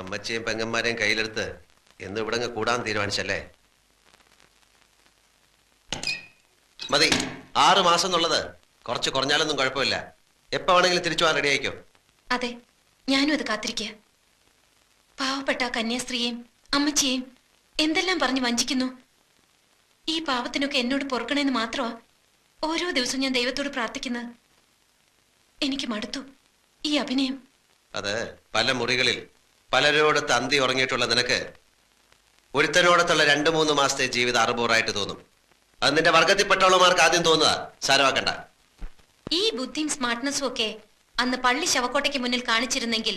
അമ്മച്ചിയും പെങ്ങന്മാരെയും കയ്യിലെടുത്ത് എന്ന് ഇവിടെ കൂടാൻ തീരുമാനിച്ചല്ലേ? മതി. 6 മാസം എന്നുള്ളത് കുറച്ച് കുറഞ്ഞാലൊന്നും കുഴപ്പമില്ല. എപ്പോ വേണമെങ്കിലും തിരിച്ചു പോകാൻ റെഡി ആയിക്കോ. അതെ, ഞാനും അത് കാത്തിരിക്കുക. പാവപ്പെട്ട കന്യാസ്ത്രീയെയും അമ്മച്ചിയെയും എന്തെല്ലാം പറഞ്ഞു വഞ്ചിക്കുന്നു. ഈ പാവത്തിനൊക്കെ എന്നോട് പൊറുക്കണേന്ന് മാത്രമാ ഓരോ ദിവസവും ഞാൻ ദൈവത്തോട് പ്രാർത്ഥിക്കുന്നത്. എനിക്ക് മടുത്തു ഈ അഭിനയം. അത് പല മുറികളിൽ പലരോട് തന്തി ഉറങ്ങിയിട്ടുള്ള നിനക്ക് ഒരുത്തനോടത്തുള്ള 2-3 മാസത്തെ ജീവിതം അറുപൂറായിട്ട് തോന്നും. അത് നിന്റെ വർഗത്തിൽപ്പെട്ടവളമാർക്ക് ആദ്യം തോന്നുക. സാരമാക്കണ്ട. ഈ ബുദ്ധിയും സ്മാർട്ട്നെസ്സും ഒക്കെ അന്ന് പള്ളി ശവക്കോട്ടയ്ക്ക് മുന്നിൽ കാണിച്ചിരുന്നെങ്കിൽ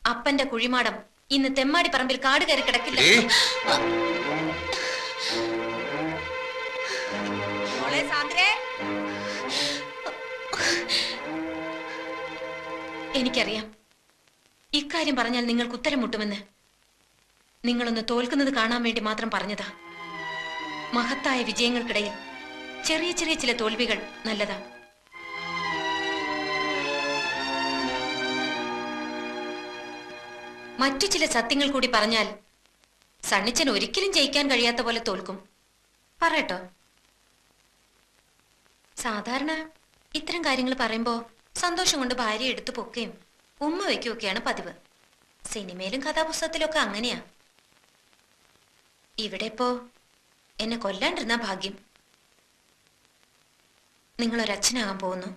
അപ്പന്റെ കുഴിമാടം ഇന്ന് തെമ്മാടി പറമ്പിൽ കാട് കയറി കിടക്കില്ല. എനിക്കറിയാം ഇക്കാര്യം പറഞ്ഞാൽ നിങ്ങൾക്ക് ഉത്തരം മുട്ടുമെന്ന്. നിങ്ങളൊന്ന് തോൽക്കുന്നത് കാണാൻ വേണ്ടി മാത്രം പറഞ്ഞതാ. മഹത്തായ വിജയങ്ങൾക്കിടയിൽ ചെറിയ ചെറിയ ചില തോൽവികൾ നല്ലതാ. മറ്റു ചില സത്യങ്ങൾ കൂടി പറഞ്ഞാൽ സണ്ണിച്ചൻ ഒരിക്കലും ജയിക്കാൻ കഴിയാത്ത പോലെ തോൽക്കും. പറയട്ടോ. സാധാരണ ഇത്തരം കാര്യങ്ങൾ പറയുമ്പോ സന്തോഷം കൊണ്ട് ഭാര്യ എടുത്തു പൊക്കുകയും ഉമ്മ വയ്ക്കുകയൊക്കെയാണ് പതിവ്. സിനിമയിലും കഥാപുസ്തകത്തിലൊക്കെ അങ്ങനെയാ. ഇവിടെ ഇപ്പോ എന്നെ കൊല്ലാണ്ടിരുന്ന ഭാഗ്യം. നിങ്ങളൊരച്ഛനാകാൻ പോകുന്നു.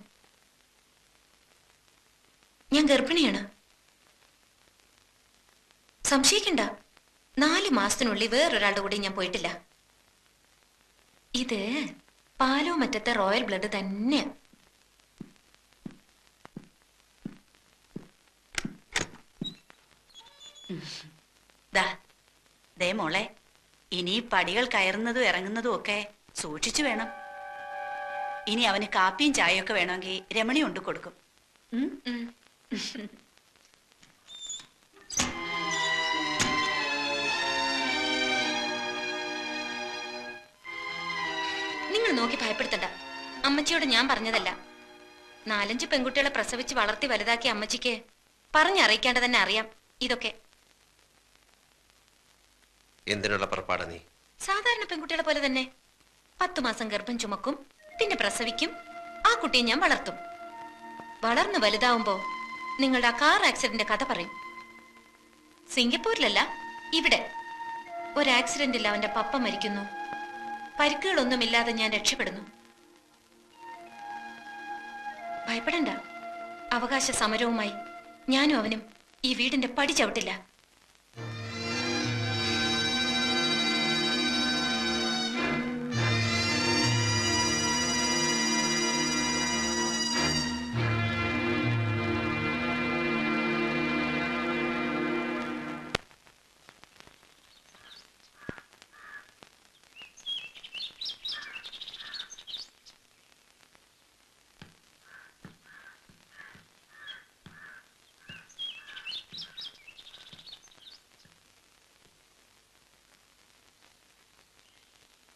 ഞാൻ ഗർഭിണിയാണ്. സംശയിക്കണ്ട, 4 മാസത്തിനുള്ളിൽ വേറൊരാളുടെ കൂടെ ഞാൻ പോയിട്ടില്ല. ഇത് പാലോ മറ്റത്തെ റോയൽ ബ്ലഡ് തന്നെയാ. ദേ മോളെ, ഇനി പടികൾ കയറുന്നതും ഇറങ്ങുന്നതും ഒക്കെ സൂക്ഷിച്ചു വേണം. ഇനി അവന് കാപ്പിയും ചായയൊക്കെ വേണമെങ്കിൽ രമണി കൊണ്ട് കൊടുക്കും. നിങ്ങൾ നോക്കി ഭയപ്പെടുത്തണ്ട. അമ്മച്ചിയോട് ഞാൻ പറഞ്ഞതല്ല. 4-5 പെൺകുട്ടികളെ പ്രസവിച്ച് വളർത്തി വലുതാക്കിയ അമ്മച്ചിക്ക് പറഞ്ഞറിയിക്കാണ്ട് തന്നെ അറിയാം ഇതൊക്കെ. എന്തിനുള്ള പുറപ്പാടാ നീ? സാധാരണ പെൺകുട്ടികളെ പോലെ തന്നെ 10 മാസം ഗർഭം ചുമക്കും, പിന്നെ പ്രസവിക്കും, ആ കുട്ടിയെ ഞാൻ വളർത്തും. വളർന്ന് വലുതാവുമ്പോ നിങ്ങളുടെ ആ കാർ ആക്സിഡന്റ് കഥ പറയും. സിംഗപ്പൂരിലല്ല, ഇവിടെ ഒരു ആക്സിഡന്റിൽ അവന്റെ പപ്പ മരിക്കുന്നു. പരിക്കുകളൊന്നുമില്ലാതെ ഞാൻ രക്ഷപ്പെടുന്നു. ഭയപ്പെടണ്ട. അവകാശ സമരവുമായി ഞാനും അവനും ഈ വീടിന്റെ പടി ചവിട്ടില്ല.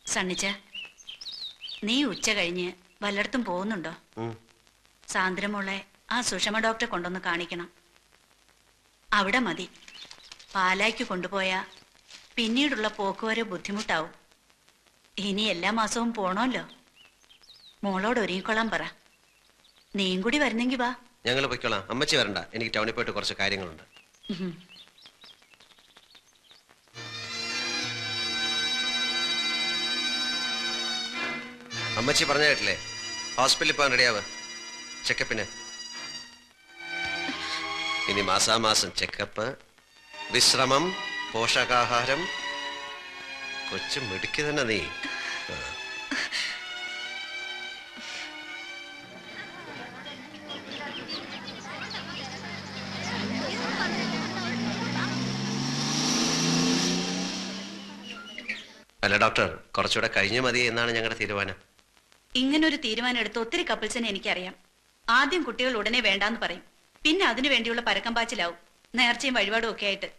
സണ്ണിച്ച, നീ ഉച്ച കഴിഞ്ഞ് വല്ലയിടത്തും പോകുന്നുണ്ടോ? സാന്ദ്രമോളെ ആ സുഷമ ഡോക്ടറെ കൊണ്ടൊന്ന് കാണിക്കണം. അവിടെ മതി. പാലായ്ക്ക് കൊണ്ടുപോയാ പിന്നീടുള്ള പോക്കുവരെ ബുദ്ധിമുട്ടാവും. ഇനി എല്ലാ മാസവും പോണല്ലോ. മോളോട് ഒരുങ്ങിക്കൊള്ളാൻ പറ. നീയും കൂടി വരുന്നെങ്കി വാ. ഞങ്ങൾ പൊയ്ക്കോളാം. അമ്മച്ചി വരണ്ട, എനിക്ക് ടൗണിൽ പോയിട്ട് കുറച്ച് കാര്യങ്ങളുണ്ട്. അമ്മച്ചി പറഞ്ഞ കേട്ടില്ലേ? ഹോസ്പിറ്റലിൽ പോകാൻ റെഡിയാവ് ചെക്കപ്പിന്. ഇനി മാസാമാസം ചെക്കപ്പ്, വിശ്രമം, പോഷകാഹാരം. കൊച്ചു മിടുക്കി തന്നെ നീ. അല്ല ഡോക്ടർ, കുറച്ചുകൂടെ കഴിഞ്ഞു മതി എന്നാണ് ഞങ്ങളുടെ തീരുമാനം. ഇങ്ങനൊരു തീരുമാനം എടുത്ത് ഒത്തിരി കപ്പിൾസിനെ എനിക്കറിയാം. ആദ്യം കുട്ടികൾ ഉടനെ വേണ്ടാന്ന് പറയും, പിന്നെ അതിനു വേണ്ടിയുള്ള പരക്കം പാച്ചിലാവും, നേർച്ചയും വഴിപാടും ഒക്കെ ആയിട്ട്.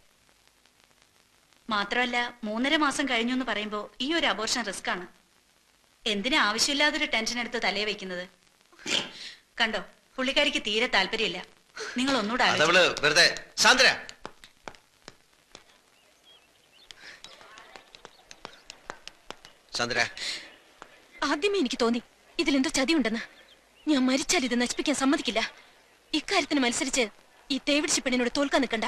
മാത്രമല്ല 3.5 മാസം കഴിഞ്ഞു എന്ന് പറയുമ്പോ ഈ ഒരു അബോർഷൻ റിസ്ക് ആണ്. എന്തിനാ ആവശ്യമില്ലാതൊരു ടെൻഷൻ എടുത്ത് തലയെ വെക്കുന്നത്? കണ്ടോ, പുള്ളിക്കാരിക്ക് തീരെ താല്പര്യമില്ല. നിങ്ങൾ ഒന്നുകൂടെ വെറുതെ. സാന്ദ്ര, ചന്ദ്ര, ആദ്യമേ എനിക്ക് തോന്നി ഇതിലെന്തോ ചതിയുണ്ടെന്ന്. ഞാൻ മരിച്ചാൽ ഇത് നശിപ്പിക്കാൻ സമ്മതിക്കില്ല. ഇക്കാര്യത്തിന് മത്സരിച്ച് ഈ തേവിടിച്ച പെണ്ണിനോട് തോൽക്കാൻ നിൽക്കണ്ട.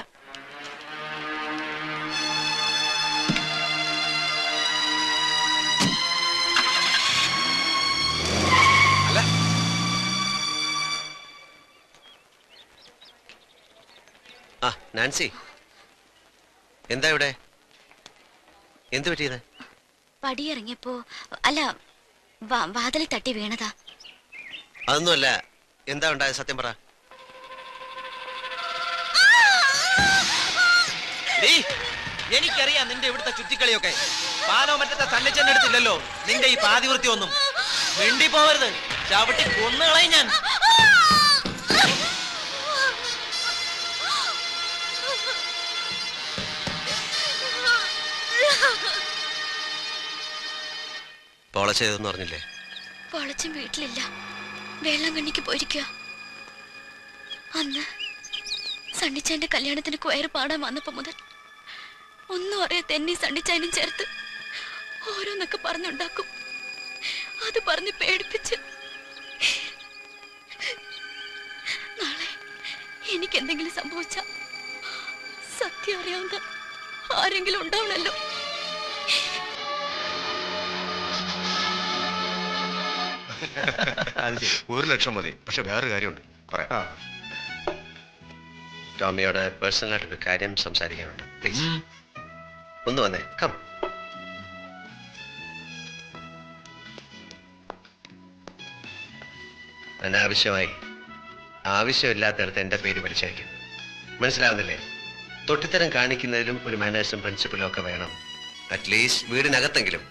ആ നാൻസി, എന്താ ഇവിടെ? എന്തു പറ്റിയത്? പടിയിറങ്ങിയപ്പോ അല്ല വാതിലിൽ തട്ടി വീണതാ. അതൊന്നുമല്ല. എന്താ ഉണ്ടായത്? സത്യം പറ. എനിക്കറിയാം നിന്റെ ഇവിടുത്തെ ചുറ്റിക്കളിയൊക്കെ. പാനോ മറ്റത്തെ സണ്ണിച്ചെന്നെ അടുത്തില്ലല്ലോ നിന്റെ ഈ പാതിവൃത്തി ഒന്നും. മിണ്ടി പോവരുത്, ചവിട്ടി കൊന്നുകളയും ഞാൻ. പോള ചെയ്തെന്ന് പറഞ്ഞില്ലേ? പൊളച്ചും വീട്ടിലില്ല, വേളാങ്കണ്ണിക്ക് പോയിരിക്കുക. അന്ന് സണ്ണിച്ചാന്റെ കല്യാണത്തിന് കൊയറ് പാടാൻ വന്നപ്പോ മുതൽ ഒന്നും അറിയാത്ത എന്നെ സണ്ണിച്ചാനും ചേർത്ത് ഓരോന്നൊക്കെ പറഞ്ഞുണ്ടാക്കും. അത് പറഞ്ഞ് പേടിപ്പിച്ച് നാളെ എനിക്ക് എന്തെങ്കിലും സംഭവിച്ച സത്യം അറിയാവുന്ന ആരെങ്കിലും ഉണ്ടാവണല്ലോ. ഒരു ലക്ഷം മതി. പക്ഷെ വേറൊരു കാര്യമുണ്ട്, പറയാം. ടോമിയോട് പേഴ്സണലായിട്ടൊരു കാര്യം സംസാരിക്കാനുണ്ട്. പ്ലീസ് ഒന്ന് വന്നേ. കം. അനാവശ്യമായി ആവശ്യമില്ലാത്തടത്ത് എൻ്റെ പേര് വലിച്ചയക്കും. മനസ്സിലാവുന്നില്ലേ? തൊട്ടിത്തരം കാണിക്കുന്നതിലും ഒരു മാനേഴ്സും പ്രിൻസിപ്പലും ഒക്കെ വേണം. അറ്റ്ലീസ്റ്റ് വീടിനകത്തെങ്കിലും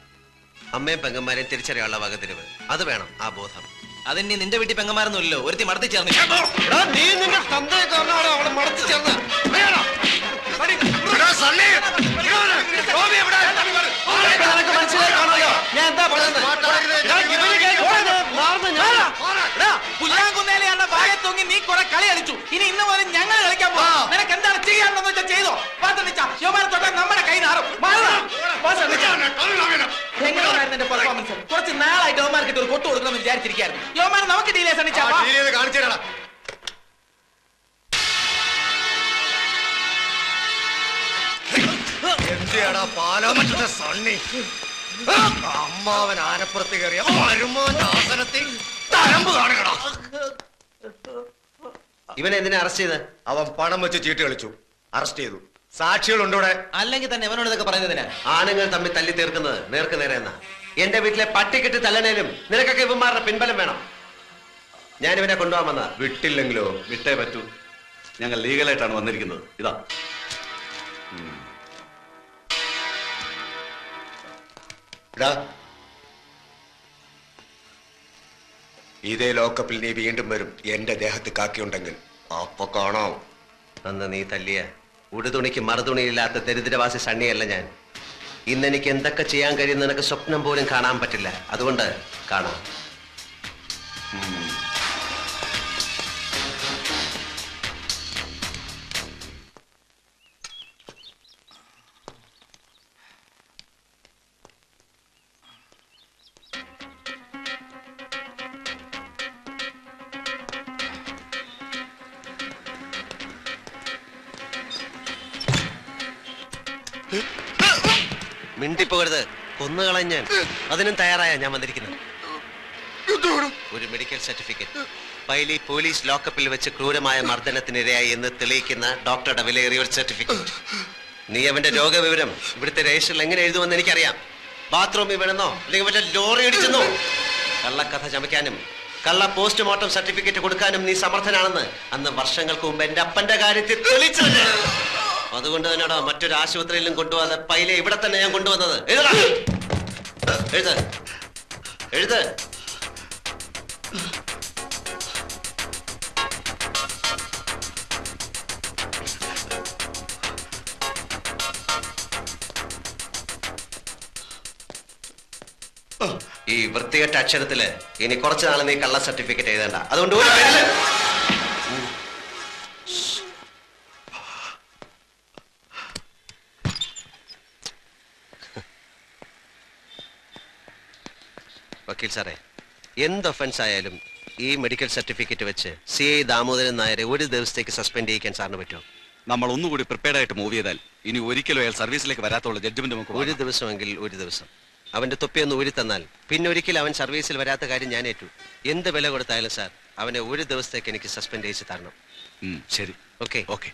അമ്മയും പെങ്ങന്മാരെയും തിരിച്ചറിയാനുള്ള വകതിരിവ് അത് വേണം. ആ ബോധം അതിന് നിന്റെ വീട്ടിൽ പെങ്ങന്മാരൊന്നുമില്ലല്ലോ. ഒരുത്തി മടത്തി ചേർന്ന്. പുല്ലാങ്കുന്നേലെയാണ് വായെ തൂങ്ങി നീ കുറെ കളി കളിച്ചു. ഇനി ഇന്ന് മുതൽ ഞങ്ങൾ കളിക്കാൻ പോകാം. നിനക്ക് എന്താണ് ചെയ്യാണെന്ന് വെച്ചാൽ ചെയ്തോ. യോമാനെ തൊട്ടാൽ നമ്മുടെ കൈ നാറും. എങ്ങനെയായിരുന്നു എന്റെ പെർഫോമൻസ്? കുറച്ച് നാളായിട്ട് യോമാർക്കിട്ട് ഒരു കൊട്ടു കൊടുക്കണമെന്ന് വിചാരിച്ചിരിക്കായിരുന്നു. യോമാനെ നമുക്ക് ഡീലേ സണിച്ചാ കാണിച്ചു. എന്തിയാടാ പാലോമറ്റത്തെ സണ്ണി അമ്മാവൻ ആനപ്പുറത്ത് കയറിയ വരുമാന്റെ ആസനത്തിൽ തരമ്പ് കാണുകടാ. ഇവനെ എന്തിനാ അറസ്റ്റ് ചെയ്ത്? അവൻ പണം വെച്ച് ചീട്ട് കളിച്ചു, അറസ്റ്റ് ചെയ്തു. സാക്ഷികളുണ്ട് ഇവിടെ. അല്ലെങ്കിൽ തന്നെ ഇവനോട് ഇതൊക്കെ പറയുന്നതിനാ? ആണുങ്ങൾ തമ്മിൽ തല്ലി തീർക്കുന്നത് നേർക്ക് നേരെ എന്നാ. എന്റെ വീട്ടിലെ പട്ടിക്കെട്ട് തല്ലണേലും നിനക്കൊക്കെ ഇവന്മാരുടെ പിൻബലം വേണം. ഞാൻ ഇവനെ കൊണ്ടുപോകാൻ വന്ന. വിട്ടില്ലെങ്കിലോ? വിട്ടേ പറ്റൂ. ഞങ്ങൾ ലീഗലായിട്ടാണ് വന്നിരിക്കുന്നത്. ഇതാ ഇതേ ലോക്കപ്പിൽ നീ വീണ്ടും വരും. എന്റെ ദേഹത്ത് കാക്കിയുണ്ടെങ്കിൽ അപ്പൊ കാണാം. അന്ന് നീ തല്ലിയ ഉടുതുണിക്ക് മറുതുണിയില്ലാത്ത ദരിദ്രവാസി സണ്ണിയല്ല ഞാൻ. ഇന്നെനിക്ക് എന്തൊക്കെ ചെയ്യാൻ കഴിയും നിനക്ക് സ്വപ്നം പോലും കാണാൻ പറ്റില്ല. അതുകൊണ്ട് കാണാം. മിണ്ടിപ്പോകരുത്, കൊന്നുകളഞ്ഞ ഞാൻ. അതിനും തയ്യാറായ ഞാൻ വന്നിരിക്കുന്നത്. ഒരു മെഡിക്കൽ സർട്ടിഫിക്കറ്റ്, പൈലി പോലീസ് ലോക്കപ്പിൽ വെച്ച് ക്രൂരമായ മർദ്ദനത്തിനിരയായി എന്ന് തെളിയിക്കുന്ന ഡോക്ടറുടെ വിലയേറിയ ഒരു സർട്ടിഫിക്കറ്റ്. നീ അവന്റെ രോഗവിവരം ഇവിടുത്തെ രജിസ്റ്ററിൽ എങ്ങനെ എഴുതുമെന്ന് എനിക്കറിയാം. ബാത്റൂമിൽ വീണെന്നോ അല്ലെങ്കിൽ മറ്റേ ലോറി ഇടിച്ചെന്നോ കള്ളക്കഥ ചമയ്ക്കാനും കള്ള പോസ്റ്റ്മോർട്ടം സർട്ടിഫിക്കറ്റ് കൊടുക്കാനും നീ സമർത്ഥനാണെന്ന് അന്ന് വർഷങ്ങൾക്ക് മുമ്പ് എന്റെ അപ്പന്റെ കാര്യത്തിൽ തെളിയിച്ചത്. അതുകൊണ്ട് തന്നെയാണോ മറ്റൊരു ആശുപത്രിയിലും കൊണ്ടുപോകാതെ പൈലെ ഇവിടെ തന്നെ ഞാൻ കൊണ്ടുവന്നത്. എഴുത് എഴുത്. ഈ വൃത്തികെട്ട അക്ഷരത്തില് ഇനി കുറച്ചു നാൾ നീ കള്ള സർട്ടിഫിക്കറ്റ് എഴുതണ്ട. അതുകൊണ്ട് ഒരു പേരില് വക്കീൽ സാറേ, എന്ത് ഒഫൻസ് ആയാലും ഈ മെഡിക്കൽ സർട്ടിഫിക്കറ്റ് വെച്ച് CI ദാമോദരൻ നായരെ ഒരു ദിവസത്തേക്ക് സസ്പെൻഡ് ചെയ്യിക്കാൻ സാറിന് പറ്റുമോ? നമ്മൾ ഒന്നുകൂടി പ്രിപ്പയർഡ് ആയിട്ട് മൂവ് ചെയ്താൽ ഇനി ഒരിക്കലും അയാൾ സർവീസിലേക്ക് വരാത്തുള്ള ജഡ്ജ്മെന്റ് നമുക്ക് ഒരു ദിവസമെങ്കിൽ ഒരു ദിവസം അവന്റെ തൊപ്പിയൊന്ന് ഊരി തന്നാൽ പിന്നെ ഒരിക്കലും അവൻ സർവീസിൽ വരാത്ത കാര്യം ഞാൻ ഏറ്റു. എന്ത് വില കൊടുത്തായാലും സാർ അവനെ ഒരു ദിവസത്തേക്ക് എനിക്ക് സസ്പെൻഡ് ചെയ്യിച്ച് തരണം. ശരി, ഓക്കെ ഓക്കെ.